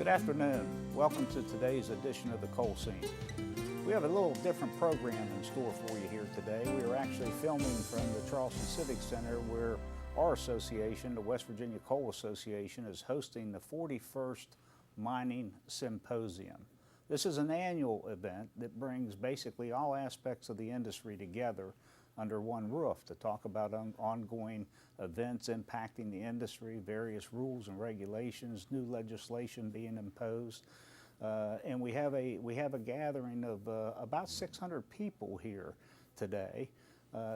Good afternoon. Welcome to today's edition of the Coal Scene. We have a little different program in store for you here today. We are actually filming from the Charleston Civic Center where our association, the West Virginia Coal Association, is hosting the 41st Mining Symposium. This is an annual event that brings basically all aspects of the industry together under one roof to talk about ongoing events impacting the industry, various rules and regulations, new legislation being imposed. And we have a gathering of about 600 people here today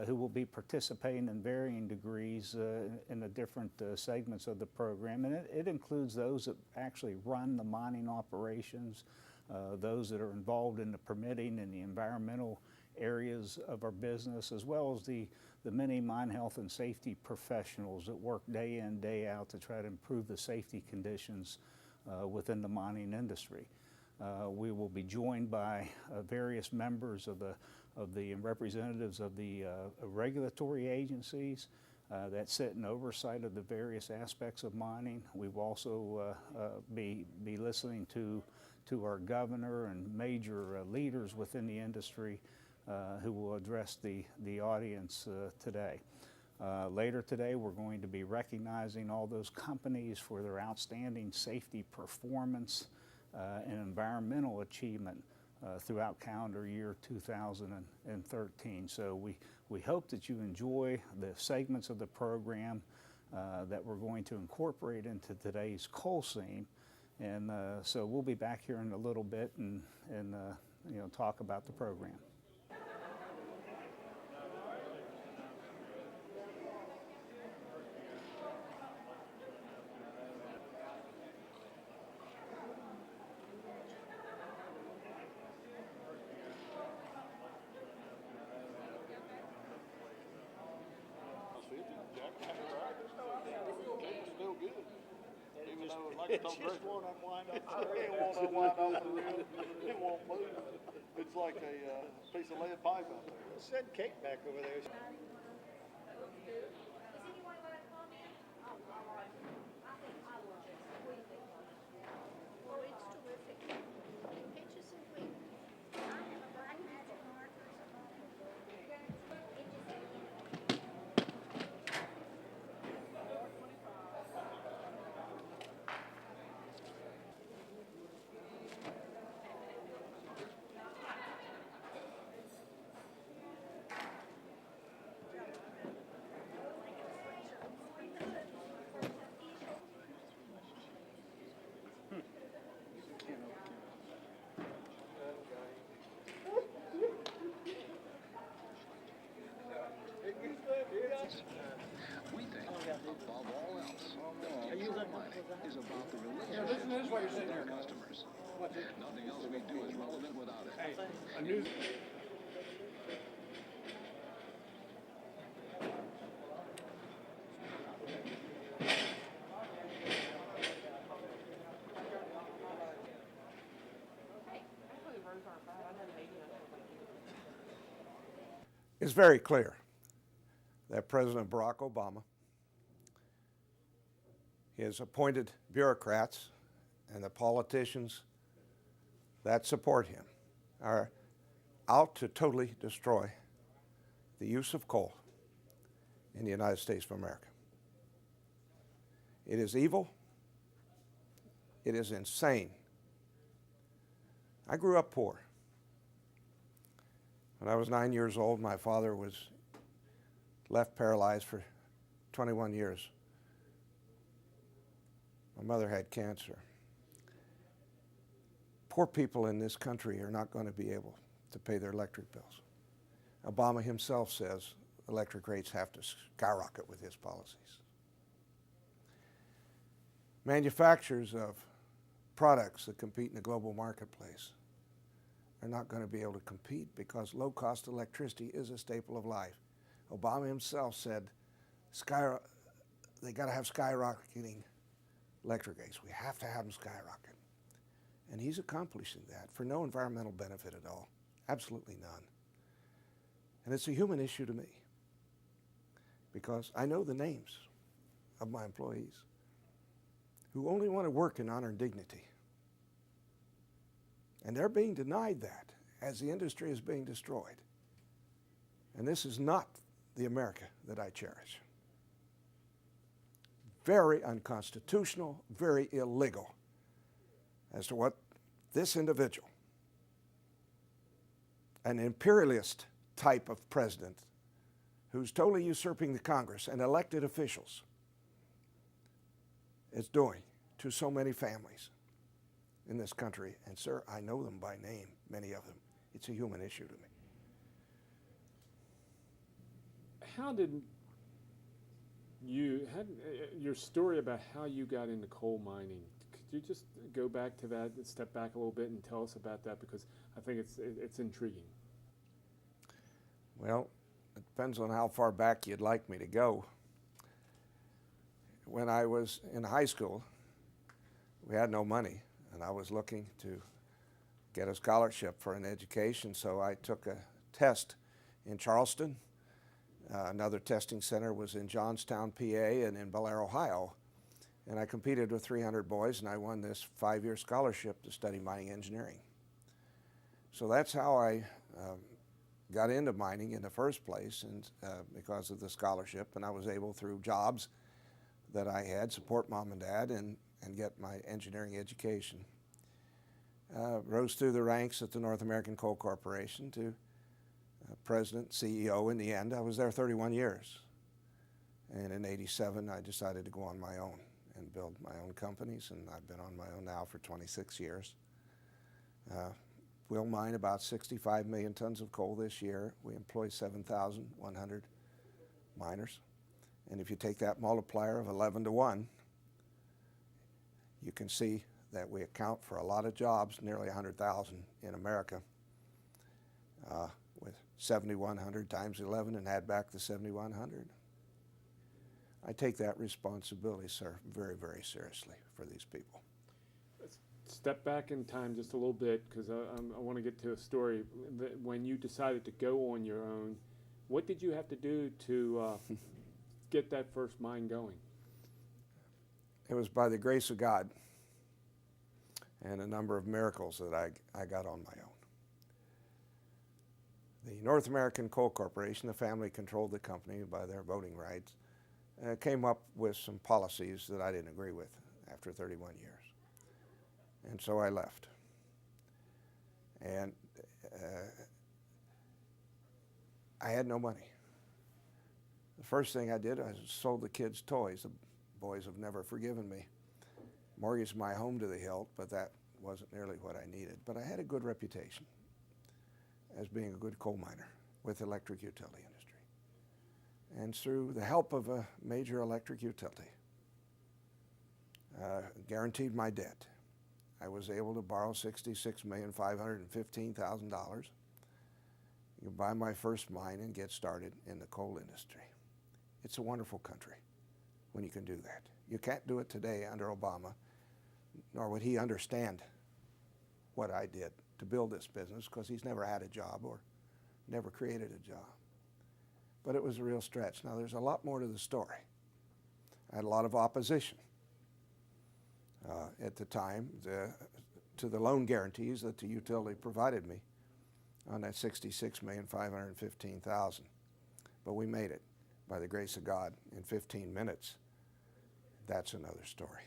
who will be participating in varying degrees in the different segments of the program. And it includes those that actually run the mining operations, those that are involved in the permitting and the environmental areas of our business, as well as the many mine health and safety professionals that work day in, day out to try to improve the safety conditions within the mining industry. We will be joined by various members of the representatives of the regulatory agencies that sit in oversight of the various aspects of mining. We will also be listening to our governor and major leaders within the industry who will address the audience today. Later today, we're going to be recognizing all those companies for their outstanding safety performance and environmental achievement throughout calendar year 2013. So we hope that you enjoy the segments of the program that we're going to incorporate into today's Coal Scene. And so we'll be back here in a little bit and talk about the program. It just won't unwind off the reel. It won't unwind off the reel. It won't move. It's like a piece of lead pipe out there. Send Kate back over there. Does anyone want to comment? Oh, all right. I think I will just quickly. Oh, it's terrific. Pictures and quick. I have a black magic marker. We think, above all else, that coal mining is about the relationship with our customers. Nothing else we do is relevant without it. It's very clear that President Barack Obama, his appointed bureaucrats, and the politicians that support him are out to totally destroy the use of coal in the United States of America. It is evil. It is insane. I grew up poor. When I was 9 years old, my father was left paralyzed for 21 years. My mother had cancer. Poor people in this country are not going to be able to pay their electric bills. Obama himself says electric rates have to skyrocket with his policies. Manufacturers of products that compete in the global marketplace are not going to be able to compete because low-cost electricity is a staple of life. Obama himself said they got to have skyrocketing electric rates. We have to have them skyrocket. And he's accomplishing that for no environmental benefit at all, absolutely none. And it's a human issue to me because I know the names of my employees who only want to work in honor and dignity And they're being denied that as the industry is being destroyed. And this is not the America that I cherish. Very unconstitutional, very illegal as to what this individual, an imperialist type of president who's totally usurping the Congress and elected officials, is doing to so many families in this country. And sir, I know them by name, many of them. It's a human issue to me. How did your story about how you got into coal mining, could you just go back to that and step back a little bit and tell us about that, because I think it's intriguing. Well, it depends on how far back you'd like me to go. When I was in high school, we had no money, and I was looking to get a scholarship for an education, so I took a test in Charleston. Another testing center was in Johnstown, PA, and in Bel Air, Ohio. And I competed with 300 boys, and I won this 5-year scholarship to study mining engineering. So that's how I got into mining in the first place, and because of the scholarship. And I was able, through jobs that I had, support mom and dad and get my engineering education. Rose through the ranks at the North American Coal Corporation to president, CEO in the end. I was there 31 years. And in '87, I decided to go on my own and build my own companies, and I've been on my own now for 26 years. We'll mine about 65 million tons of coal this year. We employ 7,100 miners. And if you take that multiplier of 11 to 1, you can see that we account for a lot of jobs, nearly 100,000 in America, with 7,100 times 11 and add back the 7,100. I take that responsibility, sir, very, very seriously for these people. Let's step back in time just a little bit, because I want to get to a story. When you decided to go on your own, what did you have to do to get that first mine going? It was by the grace of God and a number of miracles that I got on my own. The North American Coal Corporation, the family controlled the company by their voting rights, came up with some policies that I didn't agree with after 31 years. And so I left. And I had no money. The first thing I did, I sold the kids' toys. The boys have never forgiven me. Mortgaged my home to the hilt, but that wasn't nearly what I needed. But I had a good reputation as being a good coal miner with the electric utility industry. And through the help of a major electric utility, guaranteed my debt, I was able to borrow $66,515,000 to buy my first mine and get started in the coal industry. It's a wonderful country when you can do that. You can't do it today under Obama, nor would he understand what I did to build this business, because he's never had a job or never created a job. But it was a real stretch. Now, there's a lot more to the story. I had a lot of opposition at the time to the loan guarantees that the utility provided me on that $66,515,000. But we made it by the grace of God in 15 minutes. That's another story.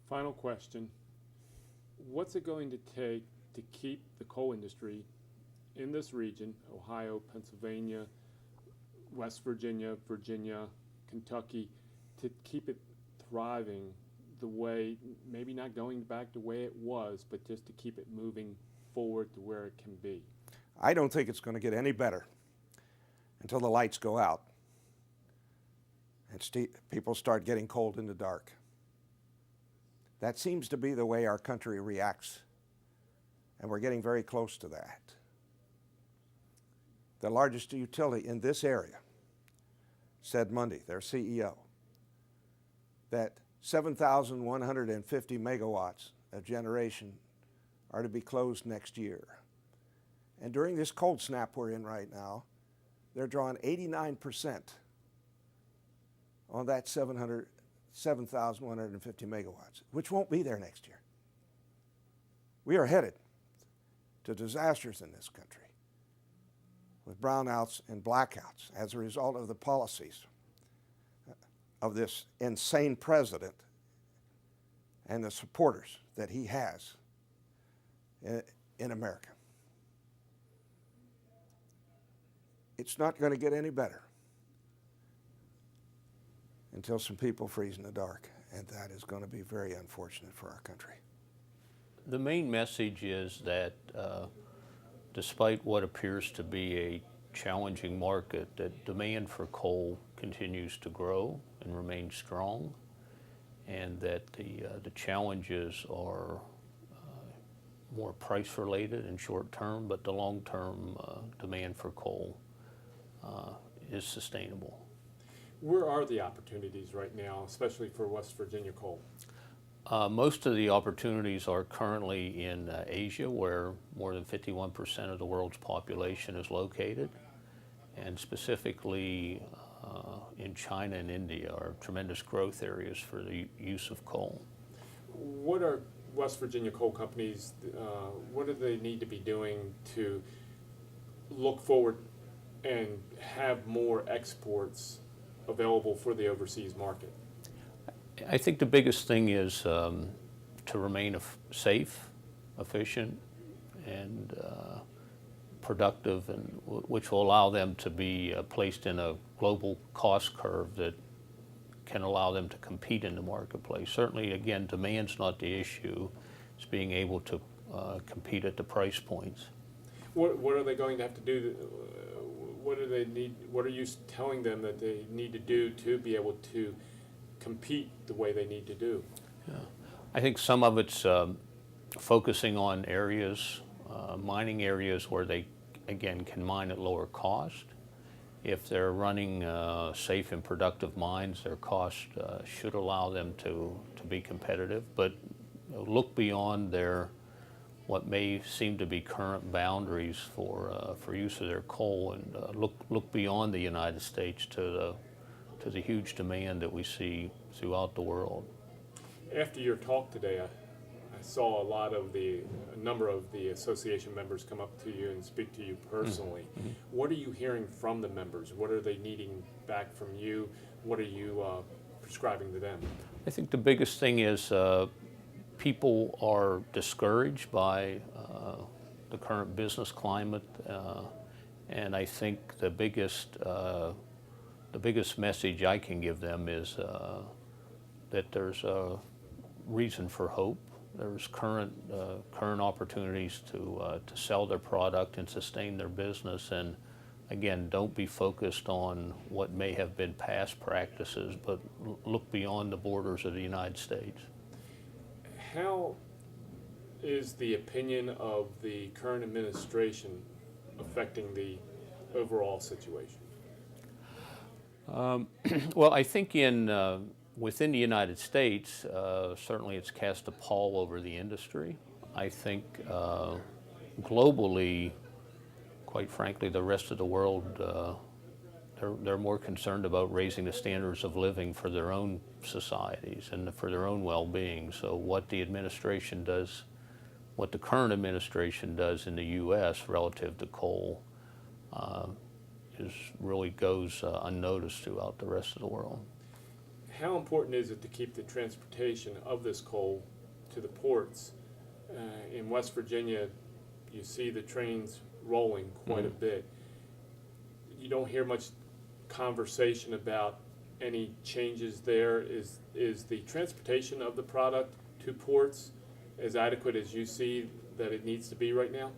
Final question. What's it going to take to keep the coal industry in this region, Ohio, Pennsylvania, West Virginia, Kentucky, to keep it thriving the way, maybe not going back the way it was, but just to keep it moving forward to where it can be? I don't think it's going to get any better until the lights go out and people start getting cold in the dark. That seems to be the way our country reacts, and we're getting very close to that. The largest utility in this area said Monday, their CEO, that 7,150 megawatts of generation are to be closed next year. And during this cold snap we're in right now, they're drawing 89% on that 7,150 megawatts, which won't be there next year. We are headed to disasters in this country, with brownouts and blackouts as a result of the policies of this insane president and the supporters that he has in America. It's not going to get any better until some people freeze in the dark, and that is going to be very unfortunate for our country. The main message is that despite what appears to be a challenging market, that demand for coal continues to grow and remain strong, and that the challenges are more price related and short term, but the long term demand for coal is sustainable. Where are the opportunities right now, especially for West Virginia coal? Most of the opportunities are currently in Asia, where more than 51% of the world's population is located, and specifically in China and India are tremendous growth areas for the use of coal. What are West Virginia coal companies, what do they need to be doing to look forward and have more exports available for the overseas market? I think the biggest thing is to remain safe, efficient, and productive, and which will allow them to be placed in a global cost curve that can allow them to compete in the marketplace. Certainly, again, demand's not the issue. It's being able to compete at the price points. What are they going to have to do? What do they need? What are you telling them that they need to do to be able to compete the way they need to do? Yeah. I think some of it's focusing on areas, mining areas where they, again, can mine at lower cost. If they're running safe and productive mines, their cost should allow them to be competitive, but look beyond what may seem to be current boundaries for use of their coal, and look beyond the United States to the huge demand that we see throughout the world. After your talk today, I saw a number of the association members come up to you and speak to you personally. Mm-hmm. What are you hearing from the members? What are they needing back from you? What are you prescribing to them? I think the biggest thing is people are discouraged by the current business climate, and I think the biggest message I can give them is that there's a reason for hope. There's current opportunities to sell their product and sustain their business, and again, don't be focused on what may have been past practices, but look beyond the borders of the United States. How is the opinion of the current administration affecting the overall situation? Well, I think within the United States, certainly it's cast a pall over the industry. I think globally, quite frankly, the rest of the world, they're more concerned about raising the standards of living for their own societies and for their own well-being. So what the administration does, what the current administration does in the U.S. relative to coal really goes unnoticed throughout the rest of the world. How important is it to keep the transportation of this coal to the ports? In West Virginia, you see the trains rolling quite a bit. You don't hear much conversation about any changes there. Is the transportation of the product to ports as adequate as you see that it needs to be right now?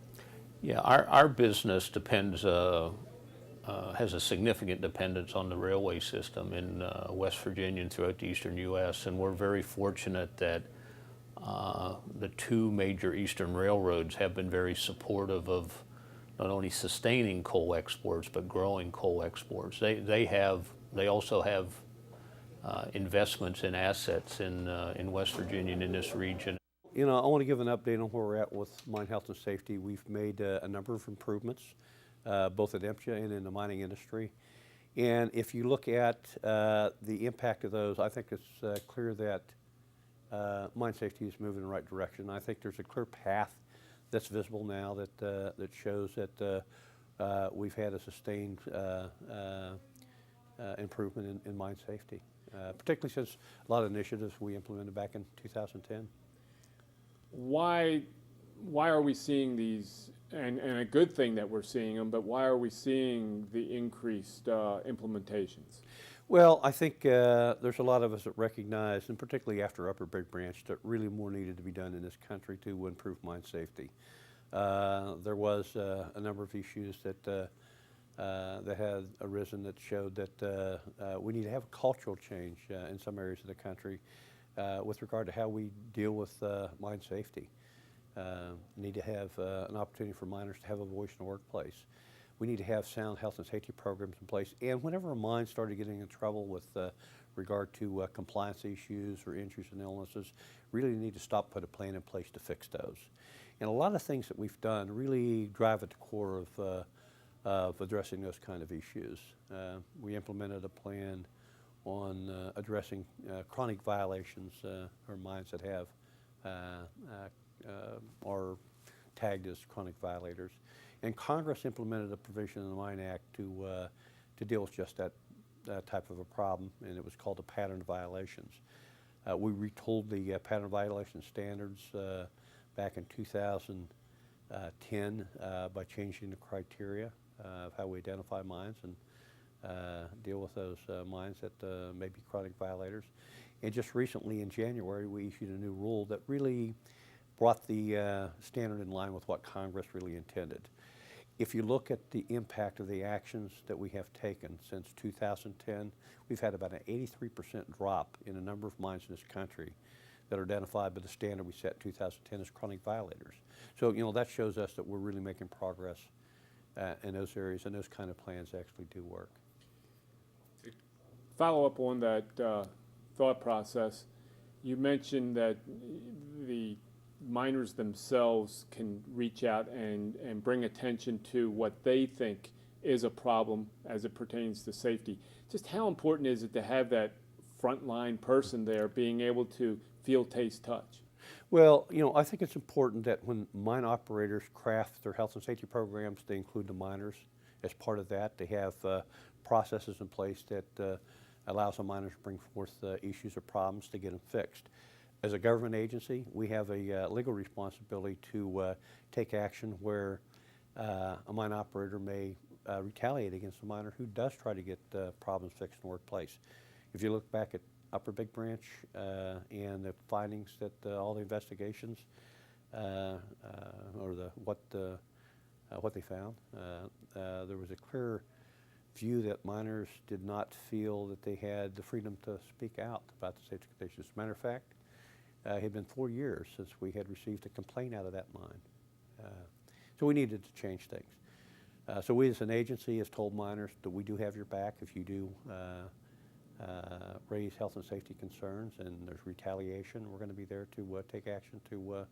Yeah, our business depends, has a significant dependence on the railway system in West Virginia and throughout the eastern U.S., and we're very fortunate that the two major eastern railroads have been very supportive of not only sustaining coal exports but growing coal exports. They also have investments in assets in West Virginia and in this region. You know, I want to give an update on where we're at with mine health and safety. We've made a number of improvements, both at MSHA and in the mining industry. And if you look at the impact of those, I think it's clear that mine safety is moving in the right direction. I think there's a clear path that's visible now that shows that we've had a sustained improvement in mine safety, particularly since a lot of initiatives we implemented back in 2010. Why are we seeing these, and a good thing that we're seeing them, but why are we seeing the increased implementations? Well, I think there's a lot of us that recognize, and particularly after Upper Big Branch, that really more needed to be done in this country to improve mine safety. There was a number of issues that had arisen that showed that we need to have a cultural change in some areas of the country with regard to how we deal with mine safety. Need to have an opportunity for miners to have a voice in the workplace. We need to have sound health and safety programs in place. And whenever a mine started getting in trouble with regard to compliance issues or injuries and illnesses, really need to stop, put a plan in place to fix those. And a lot of things that we've done really drive at the core of addressing those kind of issues. We implemented a plan on addressing chronic violations or mines that have are tagged as chronic violators. And Congress implemented a provision in the Mine Act to deal with just that type of a problem, and it was called the pattern of violations. We retooled the pattern violation standards back in 2010 by changing the criteria of how we identify mines and deal with those mines that may be chronic violators. And just recently in January, we issued a new rule that really brought the standard in line with what Congress really intended. If you look at the impact of the actions that we have taken since 2010, we've had about an 83% drop in a number of mines in this country that are identified by the standard we set in 2010 as chronic violators. So, you know, that shows us that we're really making progress in those areas, and those kind of plans actually do work. Follow up on that thought process, you mentioned that the miners themselves can reach out and bring attention to what they think is a problem as it pertains to safety. Just how important is it to have that frontline person there being able to feel, taste, touch? Well, you know, I think it's important that when mine operators craft their health and safety programs, they include the miners as part of that. They have processes in place that allows the miners to bring forth issues or problems to get them fixed. As a government agency, we have a legal responsibility to take action where a mine operator may retaliate against a miner who does try to get problems fixed in the workplace. If you look back at Upper Big Branch and the findings that all the investigations or what they found, there was a clear view that miners did not feel that they had the freedom to speak out about the safety conditions. As a matter of fact, it had been 4 years since we had received a complaint out of that mine. So we needed to change things. So we as an agency has told miners that we do have your back if you do raise health and safety concerns and there's retaliation. We're going to be there to take action to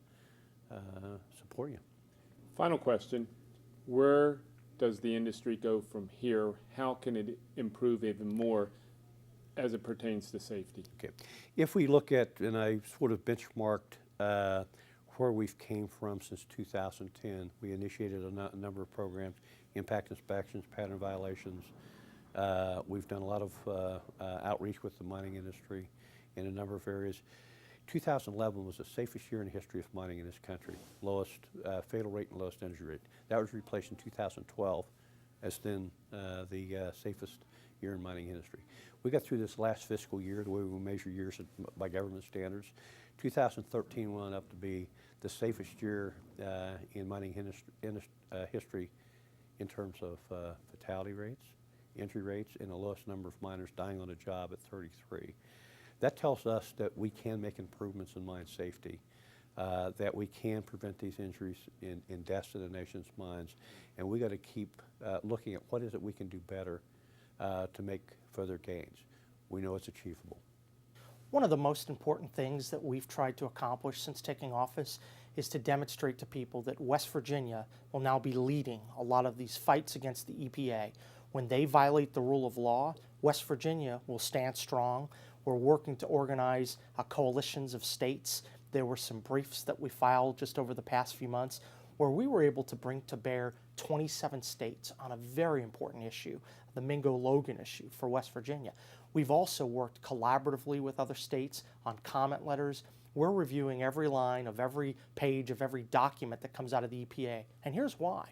support you. Final question, where does the industry go from here? How can it improve even more as it pertains to safety? Okay. If we look at, and I sort of benchmarked where we've came from since 2010, we initiated a number of programs, impact inspections, pattern violations. We've done a lot of outreach with the mining industry in a number of areas. 2011 was the safest year in the history of mining in this country. Lowest fatal rate and lowest injury rate. That was replaced in 2012 as then the safest year in mining industry. We got through this last fiscal year, the way we measure years by government standards. 2013 went up to be the safest year in mining history in terms of fatality rates, injury rates, and the lowest number of miners dying on a job at 33. That tells us that we can make improvements in mine safety, that we can prevent these injuries in deaths in the nation's mines, and we got to keep looking at what is it we can do better to make further gains. We know it's achievable. One of the most important things that we've tried to accomplish since taking office is to demonstrate to people that West Virginia will now be leading a lot of these fights against the EPA. When they violate the rule of law, West Virginia will stand strong. We're working to organize coalitions of states. There were some briefs that we filed just over the past few months. where we were able to bring to bear 27 states on a very important issue, the Mingo-Logan issue for West Virginia. We've also worked collaboratively with other states on comment letters. We're reviewing every line of every page of every document that comes out of the EPA. And here's why.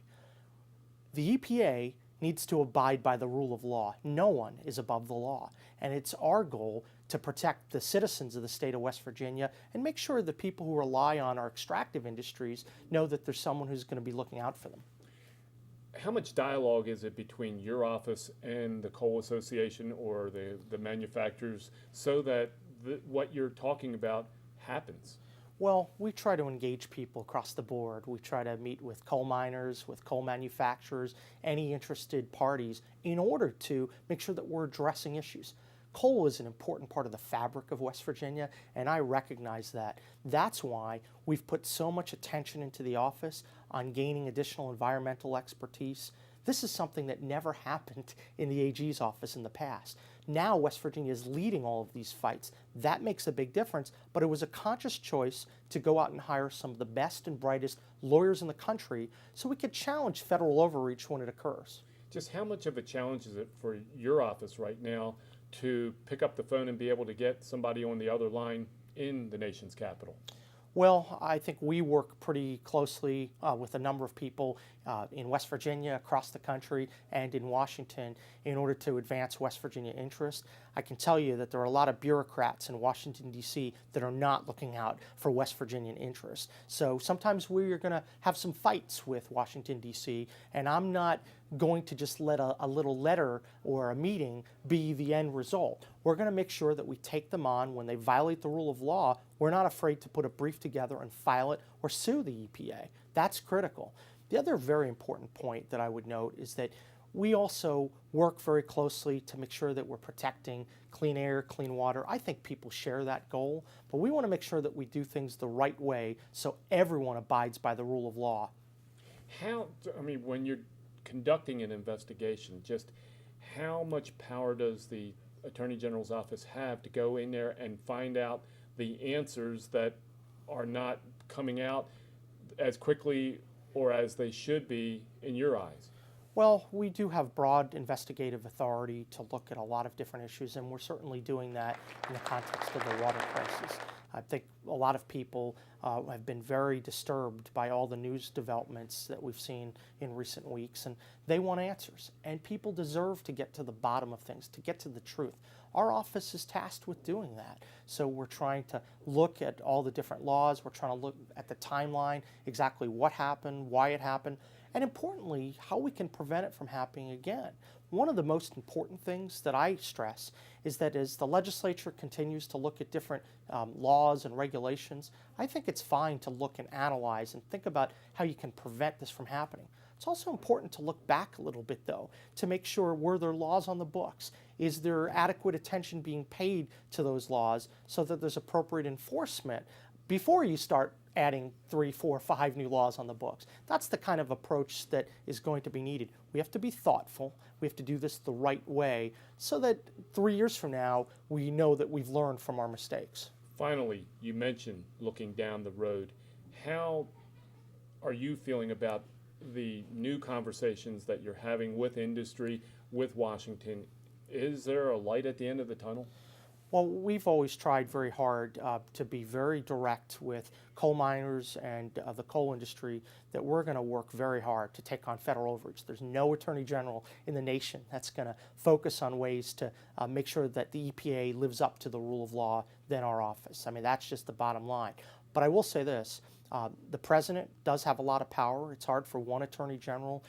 The EPA needs to abide by the rule of law. No one is above the law. And it's our goal to protect the citizens of the state of West Virginia and make sure that people who rely on our extractive industries know that there's someone who's going to be looking out for them. How much dialogue is it between your office and the Coal Association or the manufacturers so that what you're talking about happens? Well, we try to engage people across the board. We try to meet with coal miners, with coal manufacturers, any interested parties in order to make sure that we're addressing issues. Coal is an important part of the fabric of West Virginia, and I recognize that. That's why we've put so much attention into the office on gaining additional environmental expertise. This is something that never happened in the AG's office in the past. Now West Virginia is leading all of these fights. That makes a big difference, but it was a conscious choice to go out and hire some of the best and brightest lawyers in the country so we could challenge federal overreach when it occurs. Just how much of a challenge is it for your office right now to pick up the phone and be able to get somebody on the other line in the nation's capital? Well, I think we work pretty closely with a number of people in West Virginia, across the country, and in Washington in order to advance West Virginia interests. I can tell you that there are a lot of bureaucrats in Washington, D.C. that are not looking out for West Virginian interests. So sometimes we're going to have some fights with Washington, D.C., and I'm not going to just let a little letter or a meeting be the end result. We're going to make sure that we take them on when they violate the rule of law. We're not afraid to put a brief together and file it or sue the EPA. That's critical. The other very important point that I would note is that we also work very closely to make sure that we're protecting clean air, clean water. I think people share that goal, but we want to make sure that we do things the right way so everyone abides by the rule of law. When you're conducting an investigation, just how much power does the Attorney General's office have to go in there and find out the answers that are not coming out as quickly or as they should be in your eyes? Well, we do have broad investigative authority to look at a lot of different issues, and we're certainly doing that in the context of the water crisis. I think a lot of people have been very disturbed by all the news developments that we've seen in recent weeks, and they want answers. And people deserve to get to the bottom of things, to get to the truth. Our office is tasked with doing that. So we're trying to look at all the different laws. We're trying to look at the timeline, exactly what happened, why it happened, and importantly, how we can prevent it from happening again. One of the most important things that I stress is that as the legislature continues to look at different laws and regulations, I think it's fine to look and analyze and think about how you can prevent this from happening. It's also important to look back a little bit, though, to make sure, were there laws on the books? Is there adequate attention being paid to those laws so that there's appropriate enforcement before you start adding 3, 4, 5 new laws on the books? That's the kind of approach that is going to be needed. We have to be thoughtful. We have to do this the right way so that 3 years from now, we know that we've learned from our mistakes. Finally, you mentioned looking down the road. How are you feeling about the new conversations that you're having with industry, with Washington? Is there a light at the end of the tunnel? Well, we've always tried very hard to be very direct with coal miners and the coal industry that we're going to work very hard to take on federal overreach. There's no Attorney General in the nation that's going to focus on ways to make sure that the EPA lives up to the rule of law than our office. I mean, that's just the bottom line. But I will say this, the President does have a lot of power. It's hard for one Attorney General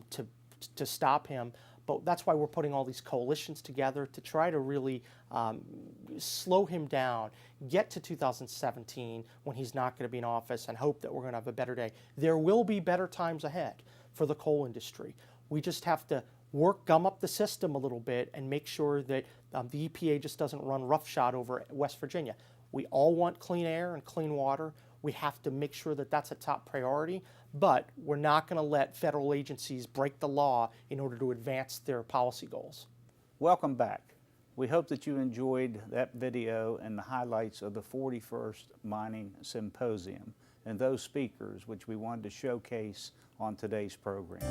to stop him. But that's why we're putting all these coalitions together to try to really slow him down, get to 2017 when he's not going to be in office, and hope that we're going to have a better day. There will be better times ahead for the coal industry. We just have to gum up the system a little bit and make sure that the EPA just doesn't run roughshod over West Virginia. We all want clean air and clean water. We have to make sure that that's a top priority, but we're not going to let federal agencies break the law in order to advance their policy goals. Welcome back. We hope that you enjoyed that video and the highlights of the 41st Mining Symposium. and those speakers which we wanted to showcase on today's program.